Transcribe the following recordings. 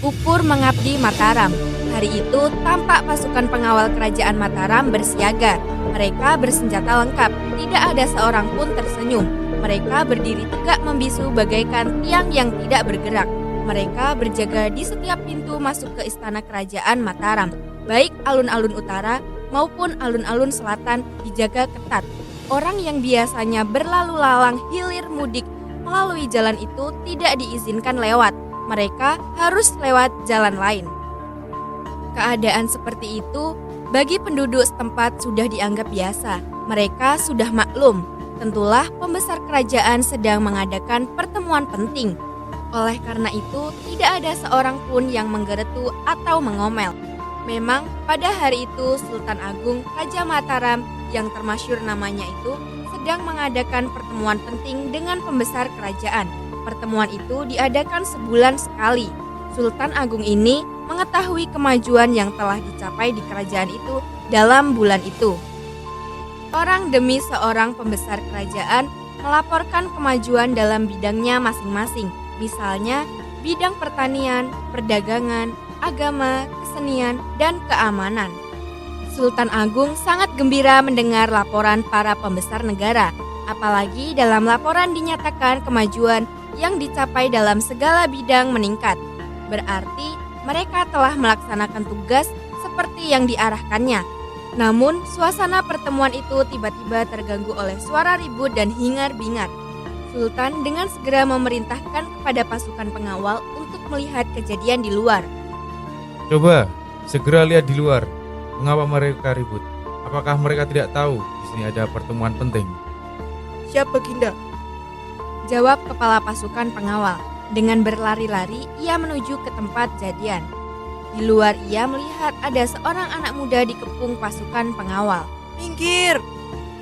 Ukur mengabdi Mataram. Hari itu tampak pasukan pengawal kerajaan Mataram bersiaga. Mereka bersenjata lengkap, tidak ada seorang pun tersenyum. Mereka berdiri tegak membisu bagaikan tiang yang tidak bergerak. Mereka berjaga di setiap pintu masuk ke istana kerajaan Mataram. Baik alun-alun utara maupun alun-alun selatan dijaga ketat. Orang yang biasanya berlalu lalang hilir mudik melalui jalan itu tidak diizinkan lewat. Mereka harus lewat jalan lain. Keadaan seperti itu bagi penduduk setempat sudah dianggap biasa. Mereka sudah maklum, tentulah pembesar kerajaan sedang mengadakan pertemuan penting. Oleh karena itu, tidak ada seorang pun yang menggeretu atau mengomel. Memang pada hari itu Sultan Agung Raja Mataram yang termasyhur namanya itu sedang mengadakan pertemuan penting dengan pembesar kerajaan. Pertemuan itu diadakan sebulan sekali. Sultan Agung ini mengetahui kemajuan yang telah dicapai di kerajaan itu dalam bulan itu. Orang demi seorang pembesar kerajaan melaporkan kemajuan dalam bidangnya masing-masing. Misalnya, bidang pertanian, perdagangan, agama, kesenian, dan keamanan. Sultan Agung sangat gembira mendengar laporan para pembesar negara. Apalagi dalam laporan dinyatakan kemajuan yang dicapai dalam segala bidang meningkat. Berarti mereka telah melaksanakan tugas seperti yang diarahkannya. Namun, suasana pertemuan itu tiba-tiba terganggu oleh suara ribut dan hingar-bingar. Sultan dengan segera memerintahkan kepada pasukan pengawal untuk melihat kejadian di luar. Coba, segera lihat di luar. Mengapa mereka ribut? Apakah mereka tidak tahu di sini ada pertemuan penting? Siap, Baginda. Jawab kepala pasukan pengawal. Dengan berlari-lari, ia menuju ke tempat jadian. Di luar ia melihat ada seorang anak muda dikepung pasukan pengawal. Minggir!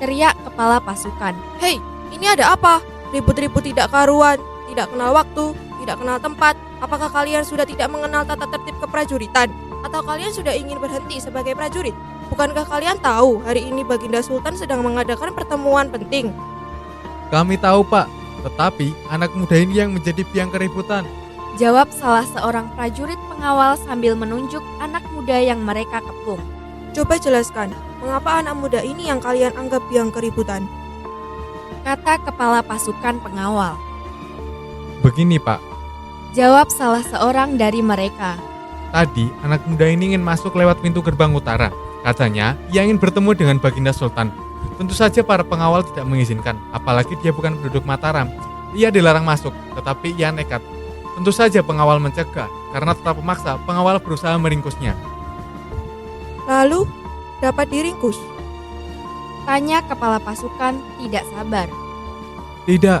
Teriak kepala pasukan. Hei, ini ada apa? Ribut-ribut tidak karuan, tidak kenal waktu, tidak kenal tempat. Apakah kalian sudah tidak mengenal tata tertib keprajuritan? Atau kalian sudah ingin berhenti sebagai prajurit? Bukankah kalian tahu hari ini Baginda Sultan sedang mengadakan pertemuan penting? Kami tahu, Pak. Tetapi anak muda ini yang menjadi biang keributan. Jawab salah seorang prajurit pengawal sambil menunjuk anak muda yang mereka kepung. Coba jelaskan, mengapa anak muda ini yang kalian anggap biang keributan? Kata kepala pasukan pengawal. Begini, Pak. Jawab salah seorang dari mereka. Tadi anak muda ini ingin masuk lewat pintu gerbang utara. Katanya ia ingin bertemu dengan Baginda Sultan. Tentu saja para pengawal tidak mengizinkan, apalagi dia bukan penduduk Mataram. Ia dilarang masuk, tetapi ia nekat. Tentu saja pengawal mencegah, karena tetap memaksa pengawal berusaha meringkusnya. Lalu, dapat diringkus? Tanya kepala pasukan tidak sabar. Tidak,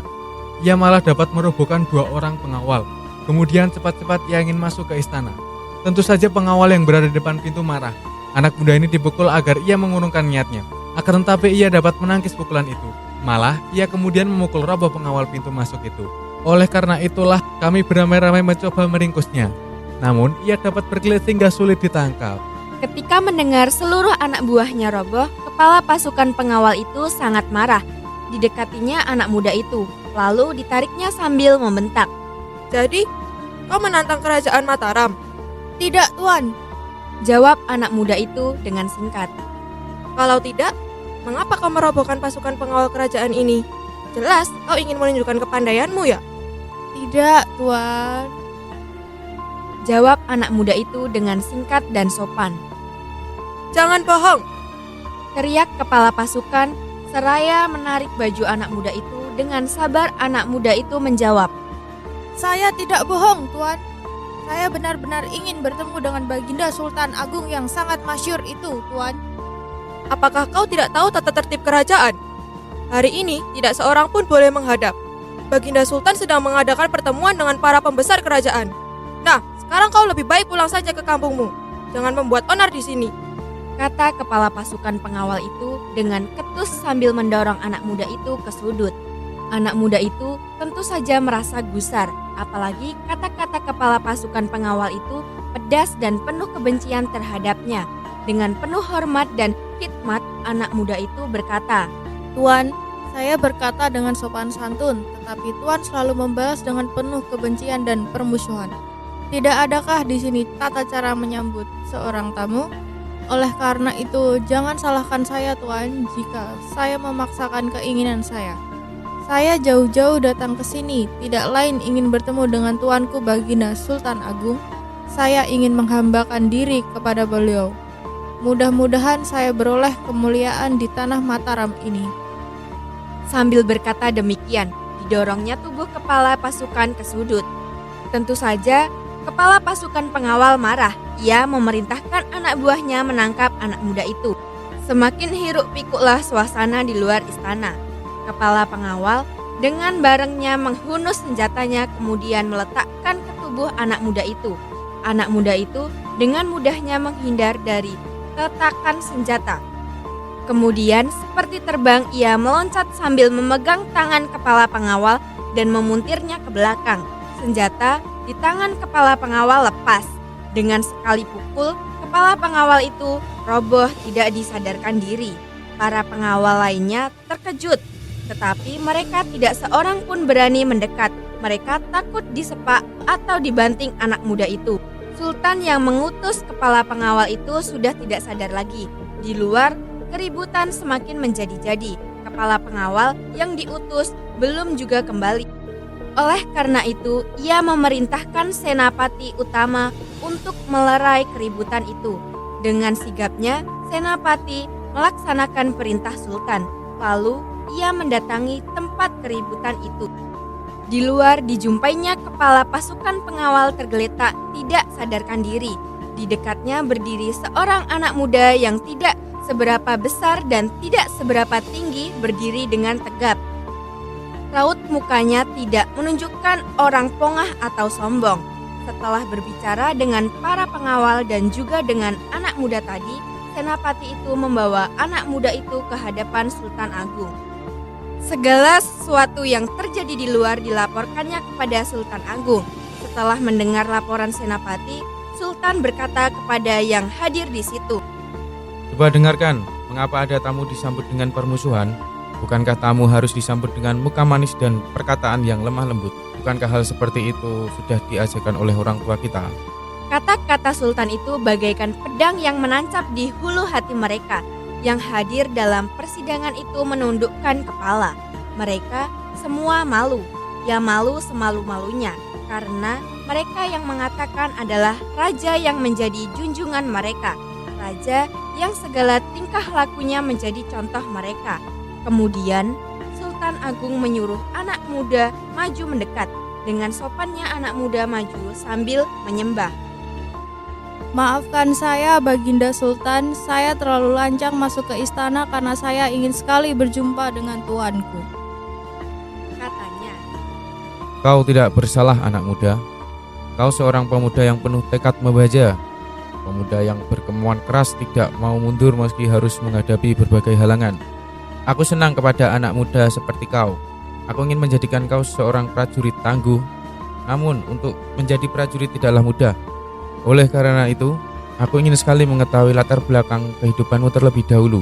ia malah dapat merobohkan 2 orang pengawal. Kemudian cepat-cepat ia ingin masuk ke istana. Tentu saja pengawal yang berada di depan pintu marah. Anak muda ini dipukul agar ia mengurungkan niatnya. Akan tetapi ia dapat menangkis pukulan itu. Malah, ia kemudian memukul roboh pengawal pintu masuk itu. Oleh karena itulah, kami beramai-ramai mencoba meringkusnya. Namun, ia dapat berkelit hingga sulit ditangkap. Ketika mendengar seluruh anak buahnya roboh, kepala pasukan pengawal itu sangat marah. Didekatinya anak muda itu, lalu ditariknya sambil membentak. Jadi, kau menantang kerajaan Mataram? Tidak, Tuan. Jawab anak muda itu dengan singkat. Kalau tidak, mengapa kau merobohkan pasukan pengawal kerajaan ini? Jelas kau ingin menunjukkan kepandaianmu ya? Tidak, Tuan. Jawab anak muda itu dengan singkat dan sopan. Jangan bohong. Teriak kepala pasukan seraya menarik baju anak muda itu. Dengan sabar anak muda itu menjawab. Saya tidak bohong, Tuan. Saya benar-benar ingin bertemu dengan Baginda Sultan Agung yang sangat masyhur itu, Tuan. Apakah kau tidak tahu tata tertib kerajaan? Hari ini tidak seorang pun boleh menghadap. Baginda Sultan sedang mengadakan pertemuan dengan para pembesar kerajaan. Nah, sekarang kau lebih baik pulang saja ke kampungmu. Jangan membuat onar di sini. Kata kepala pasukan pengawal itu dengan ketus sambil mendorong anak muda itu ke sudut. Anak muda itu tentu saja merasa gusar, apalagi kata-kata kepala pasukan pengawal itu pedas dan penuh kebencian terhadapnya. Dengan penuh hormat dan khidmat, anak muda itu berkata, Tuan, saya berkata dengan sopan santun, tetapi Tuan selalu membalas dengan penuh kebencian dan permusuhan. Tidak adakah di sini tata cara menyambut seorang tamu? Oleh karena itu, jangan salahkan saya, Tuan, jika saya memaksakan keinginan saya. Saya jauh-jauh datang ke sini, tidak lain ingin bertemu dengan Tuanku Baginda Sultan Agung. Saya ingin menghambakan diri kepada beliau. Mudah-mudahan saya beroleh kemuliaan di tanah Mataram ini. Sambil berkata demikian, didorongnya tubuh kepala pasukan ke sudut. Tentu saja, kepala pasukan pengawal marah. Ia memerintahkan anak buahnya menangkap anak muda itu. Semakin hiruk pikuklah suasana di luar istana. Kepala pengawal dengan barengnya menghunus senjatanya kemudian meletakkan ke tubuh anak muda itu. Anak muda itu dengan mudahnya menghindar dari tetakan senjata. Kemudian seperti terbang ia meloncat sambil memegang tangan kepala pengawal dan memuntirnya ke belakang. Senjata di tangan kepala pengawal lepas. Dengan sekali pukul, kepala pengawal itu roboh tidak disadarkan diri. Para pengawal lainnya terkejut, tetapi mereka tidak seorang pun berani mendekat. Mereka takut disepak atau dibanting anak muda itu. Sultan yang mengutus kepala pengawal itu sudah tidak sadar lagi. Di luar, keributan semakin menjadi-jadi. Kepala pengawal yang diutus belum juga kembali. Oleh karena itu, ia memerintahkan senapati utama untuk melerai keributan itu. Dengan sigapnya, senapati melaksanakan perintah sultan. Lalu, ia mendatangi tempat keributan itu. Di luar dijumpainya kepala pasukan pengawal tergeletak tidak sadarkan diri. Di dekatnya berdiri seorang anak muda yang tidak seberapa besar dan tidak seberapa tinggi berdiri dengan tegap. Raut mukanya tidak menunjukkan orang pongah atau sombong. Setelah berbicara dengan para pengawal dan juga dengan anak muda tadi, senapati itu membawa anak muda itu ke hadapan Sultan Agung. Segala sesuatu yang terjadi di luar dilaporkannya kepada Sultan Agung. Setelah mendengar laporan senapati, Sultan berkata kepada yang hadir di situ, Coba dengarkan, mengapa ada tamu disambut dengan permusuhan? Bukankah tamu harus disambut dengan muka manis dan perkataan yang lemah lembut? Bukankah hal seperti itu sudah diajarkan oleh orang tua kita? kata-kata Sultan itu bagaikan pedang yang menancap di hulu hati mereka. Yang hadir dalam persidangan itu menundukkan kepala. Mereka semua malu, ya malu semalu-malunya, karena mereka yang mengatakan adalah raja yang menjadi junjungan mereka, raja yang segala tingkah lakunya menjadi contoh mereka. Kemudian Sultan Agung menyuruh anak muda maju mendekat. Dengan sopannya anak muda maju sambil menyembah. Maafkan saya, Baginda Sultan, saya terlalu lancang masuk ke istana karena saya ingin sekali berjumpa dengan tuanku. Katanya, Kau tidak bersalah anak muda. Kau seorang pemuda yang penuh tekad membaja. Pemuda yang berkemauan keras tidak mau mundur meski harus menghadapi berbagai halangan. Aku senang kepada anak muda seperti kau. Aku ingin menjadikan kau seorang prajurit tangguh. Namun untuk menjadi prajurit tidaklah mudah. Oleh karena itu, aku ingin sekali mengetahui latar belakang kehidupanmu terlebih dahulu.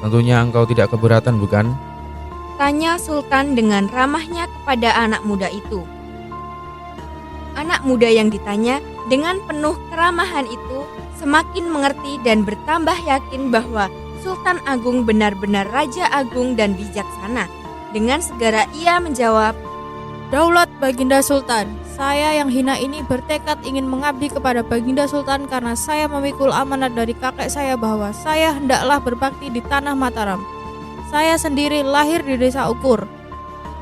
Tentunya engkau tidak keberatan, bukan? tanya Sultan dengan ramahnya kepada anak muda itu. Anak muda yang ditanya dengan penuh keramahan itu semakin mengerti dan bertambah yakin bahwa Sultan Agung benar-benar Raja Agung dan bijaksana. Dengan segera ia menjawab, Daulat Baginda Sultan, saya yang hina ini bertekad ingin mengabdi kepada Baginda Sultan karena saya memikul amanat dari kakek saya bahwa saya hendaklah berbakti di tanah Mataram. Saya sendiri lahir di desa Ukur,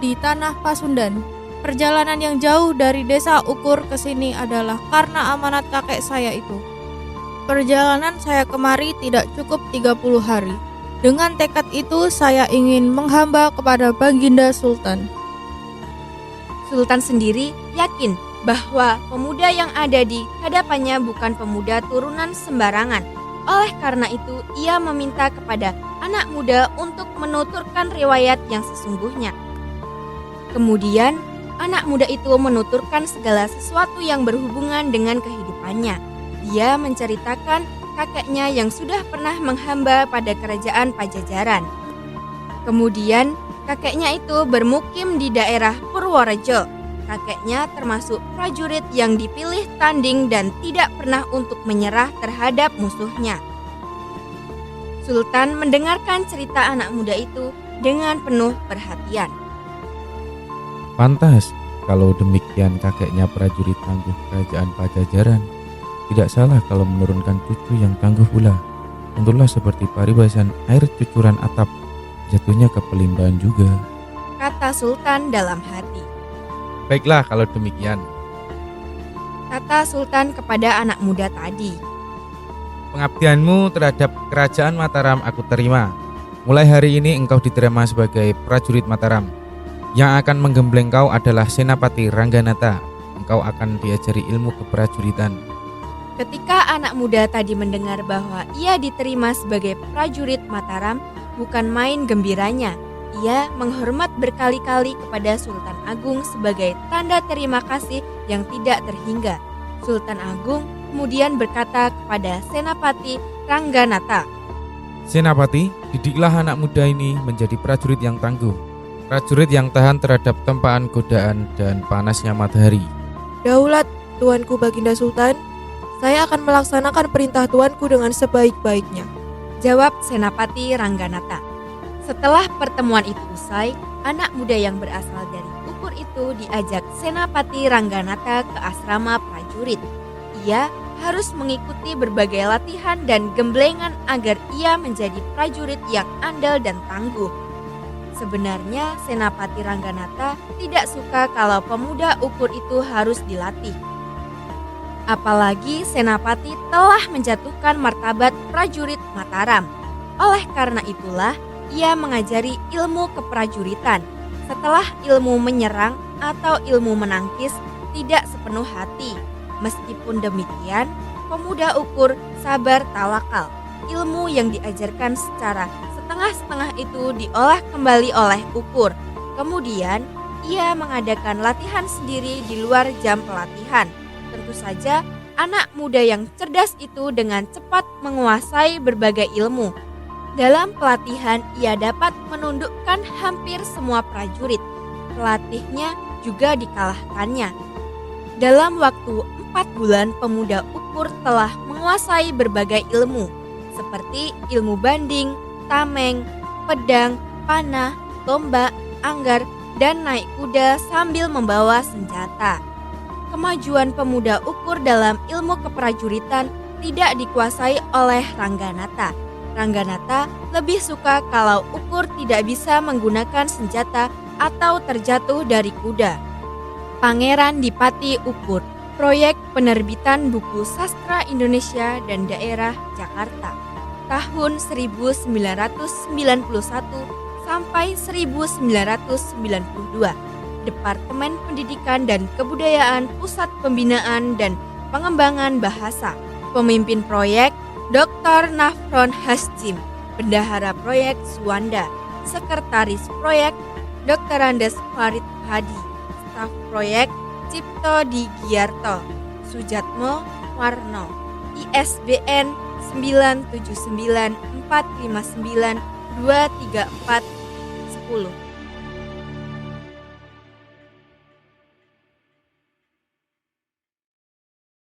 di tanah Pasundan. Perjalanan yang jauh dari desa Ukur ke sini adalah karena amanat kakek saya itu. Perjalanan saya kemari tidak cukup 30 hari. Dengan tekad itu saya ingin menghamba kepada Baginda Sultan. Sultan sendiri yakin bahwa pemuda yang ada di hadapannya bukan pemuda turunan sembarangan. Oleh karena itu, ia meminta kepada anak muda untuk menuturkan riwayat yang sesungguhnya. Kemudian, anak muda itu menuturkan segala sesuatu yang berhubungan dengan kehidupannya. Dia menceritakan kakeknya yang sudah pernah menghamba pada kerajaan Pajajaran. Kemudian, kakeknya itu bermukim di daerah Purworejo. Kakeknya termasuk prajurit yang dipilih tanding dan tidak pernah untuk menyerah terhadap musuhnya. Sultan mendengarkan cerita anak muda itu dengan penuh perhatian. Pantas, kalau demikian kakeknya prajurit tangguh kerajaan Pajajaran. Tidak salah kalau menurunkan cucu yang tangguh pula. Tentulah seperti paribasan air cucuran atap, jatuhnya ke pelimbahan juga. Kata Sultan dalam hati. Baiklah kalau demikian. Kata Sultan kepada anak muda tadi. Pengabdianmu terhadap kerajaan Mataram aku terima. Mulai hari ini engkau diterima sebagai prajurit Mataram. Yang akan menggembleng kau adalah Senapati Rangganata. Engkau akan diajari ilmu keprajuritan. Ketika anak muda tadi mendengar bahwa ia diterima sebagai prajurit Mataram, bukan main gembiranya. Ia menghormat berkali-kali kepada Sultan Agung sebagai tanda terima kasih yang tidak terhingga. Sultan Agung kemudian berkata kepada Senapati Rangganata, Senapati, didiklah anak muda ini menjadi prajurit yang tangguh. Prajurit yang tahan terhadap tempaan godaan dan panasnya matahari. Daulat, Tuanku Baginda Sultan, saya akan melaksanakan perintah Tuanku dengan sebaik-baiknya. jawab Senapati Rangganata. Setelah pertemuan itu usai, anak muda yang berasal dari Ukur itu diajak Senapati Rangganata ke asrama prajurit. Ia harus mengikuti berbagai latihan dan gemblengan agar ia menjadi prajurit yang andal dan tangguh. Sebenarnya Senapati Rangganata tidak suka kalau pemuda Ukur itu harus dilatih. Apalagi Senapati telah menjatuhkan martabat prajurit Mataram. Oleh karena itulah, ia mengajari ilmu keprajuritan. Setelah ilmu menyerang atau ilmu menangkis tidak sepenuh hati. Meskipun demikian, pemuda Ukur sabar tawakal. Ilmu yang diajarkan secara setengah-setengah itu diolah kembali oleh Ukur. Kemudian, ia mengadakan latihan sendiri di luar jam pelatihan. Tentu saja, anak muda yang cerdas itu dengan cepat menguasai berbagai ilmu. Dalam pelatihan, ia dapat menundukkan hampir semua prajurit. Pelatihnya juga dikalahkannya. Dalam waktu 4 bulan, pemuda Ukur telah menguasai berbagai ilmu, seperti ilmu banding, tameng, pedang, panah, tombak, anggar, dan naik kuda sambil membawa senjata. Kemajuan pemuda Ukur dalam ilmu keprajuritan tidak dikuasai oleh Rangganata. Rangganata lebih suka kalau Ukur tidak bisa menggunakan senjata atau terjatuh dari kuda. Pangeran Dipati Ukur, proyek penerbitan buku sastra Indonesia dan daerah Jakarta, tahun 1991 sampai 1992. Departemen Pendidikan dan Kebudayaan Pusat Pembinaan dan Pengembangan Bahasa. Pemimpin proyek Dr. Nafron Haschim, Bendahara proyek Suwanda, Sekretaris proyek Dr. Andes Farid Hadi, Staf proyek Cipto Digiarto, Sujatmo Warno, ISBN 97945923410.